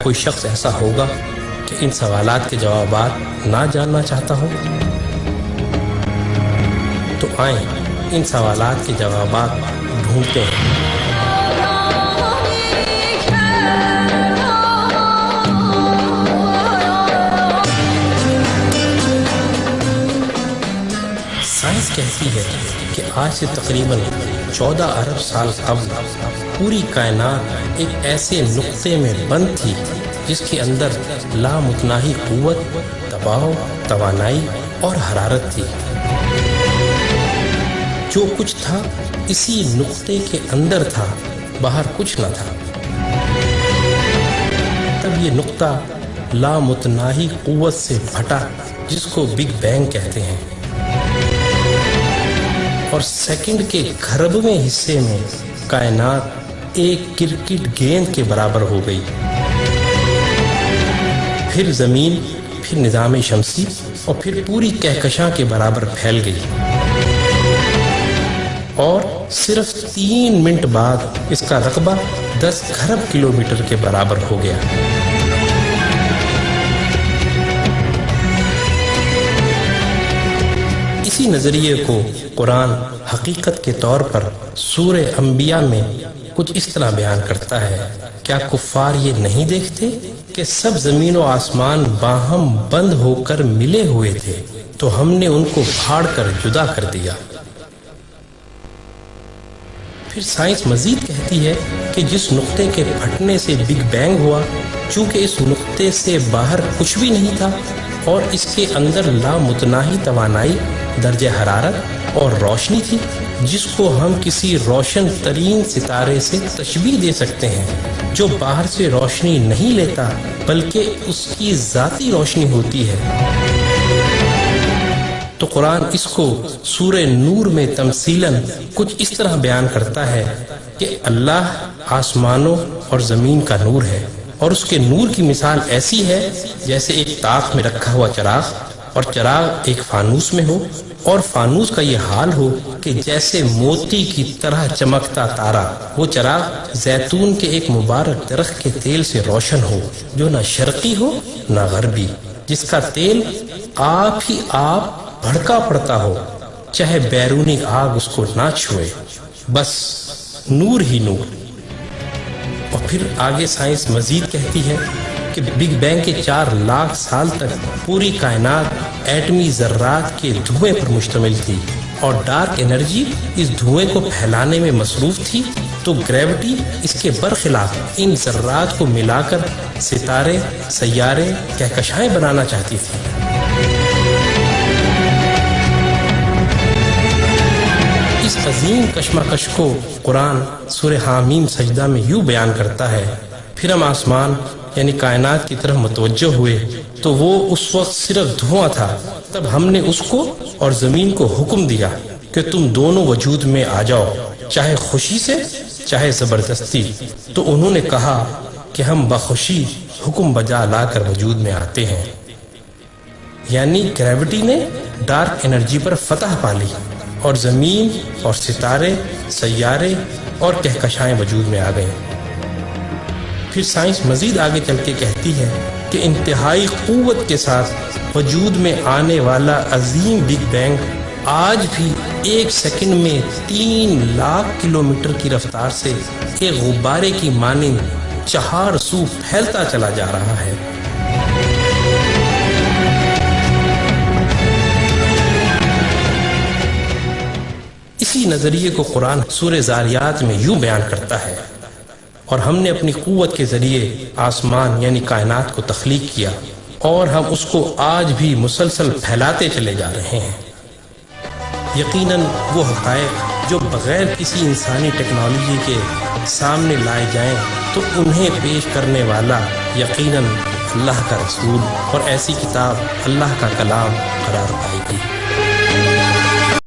کوئی شخص ایسا ہوگا کہ ان سوالات کے جوابات نہ جاننا چاہتا ہو؟ تو آئیں ان سوالات کے جوابات ڈھونڈتے ہیں۔ سائنس کہتی ہے کہ آج سے تقریباً 14 ارب سال قبل پوری کائنات ایک ایسے نقطے میں بند تھی جس کے اندر لامتناہی قوت، دباؤ، توانائی اور حرارت تھی۔ جو کچھ تھا اسی نقطے کے اندر تھا، باہر کچھ نہ تھا۔ تب یہ نقطہ لامتناہی قوت سے پھٹا جس کو بگ بینگ کہتے ہیں، اور سیکنڈ کے کھربویں حصے میں کائنات ایک کرکٹ گیند کے برابر ہو گئی۔ پھر زمین، پھر نظام شمسی اور پھر پوری کہکشاں کے برابر پھیل گئی، اور صرف 3 منٹ بعد اس کا رقبہ 10 کھرب کلومیٹر کے برابر ہو گیا۔ اسی نظریے کو قرآن حقیقت کے طور پر سورہ انبیاء میں کچھ اس طرح بیان کرتا ہے: کیا کفار یہ نہیں دیکھتے کہ سب زمین و آسمان باہم بند ہو کر ملے ہوئے تھے، تو ہم نے ان کو پھاڑ کر جدا کر دیا۔ پھر سائنس مزید کہتی ہے کہ جس نقطے کے پھٹنے سے بگ بینگ ہوا، چونکہ اس نقطے سے باہر کچھ بھی نہیں تھا اور اس کے اندر لامتناہی توانائی، درجہ حرارت اور روشنی تھی، جس کو ہم کسی روشن ترین ستارے سے تشبیہ دے سکتے ہیں جو باہر سے روشنی نہیں لیتا بلکہ اس کی ذاتی روشنی ہوتی ہے۔ تو قرآن اس کو سورہ نور میں تمثیلاً کچھ اس طرح بیان کرتا ہے کہ اللہ آسمانوں اور زمین کا نور ہے، اور اس کے نور کی مثال ایسی ہے جیسے ایک طاق میں رکھا ہوا چراغ، اور چراغ ایک فانوس میں ہو، اور فانوس کا یہ حال ہو کہ جیسے موتی کی طرح چمکتا تارا۔ وہ چراغ زیتون کے ایک مبارک درخت کے تیل سے روشن ہو، جو نہ شرقی ہو نہ غربی، جس کا تیل آپ ہی آپ بھڑکا پڑتا ہو، چاہے بیرونی آگ اس کو نہ چھوئے، بس نور ہی نور۔ اور پھر آگے سائنس مزید کہتی ہے کہ بگ بینگ کے 4 لاکھ سال تک پوری کائنات ایٹمی ذرات کے دھوئیں پر مشتمل تھی، اور ڈارک انرجی اس دھوئیں کو پھیلانے میں مصروف تھی، تو گریوٹی اس کے برخلاف ان ذرات کو ملا کر ستارے، سیارے، کہکشائیں بنانا چاہتی تھی۔ اس عظیم کشمکش کو قرآن سورہ حامیم سجدہ میں یوں بیان کرتا ہے: پھر ہم آسمان یعنی کائنات کی طرف متوجہ ہوئے تو وہ اس وقت صرف دھواں تھا۔ تب ہم نے اس کو اور زمین کو حکم دیا کہ تم دونوں وجود میں آ جاؤ، چاہے خوشی سے چاہے زبردستی۔ تو انہوں نے کہا کہ ہم بخوشی حکم بجا لا کر وجود میں آتے ہیں۔ یعنی گریوٹی نے ڈارک انرجی پر فتح پا لی، اور زمین اور ستارے، سیارے اور کہکشائیں وجود میں آ گئیں۔ پھر سائنس مزید آگے چل کے کہتی ہے کہ انتہائی قوت کے ساتھ وجود میں آنے والا عظیم بگ بینگ آج بھی 1 سیکنڈ میں 3 لاکھ کلومیٹر کی رفتار سے ایک غبارے کی مانند 4 سو پھیلتا چلا جا رہا ہے۔ اسی نظریے کو قرآن سورہ ذاریات میں یوں بیان کرتا ہے: اور ہم نے اپنی قوت کے ذریعے آسمان یعنی کائنات کو تخلیق کیا، اور ہم اس کو آج بھی مسلسل پھیلاتے چلے جا رہے ہیں۔ یقیناً وہ حقائق جو بغیر کسی انسانی ٹیکنالوجی کے سامنے لائے جائیں تو انہیں پیش کرنے والا یقیناً اللہ کا رسول اور ایسی کتاب اللہ کا کلام قرار پائے گی۔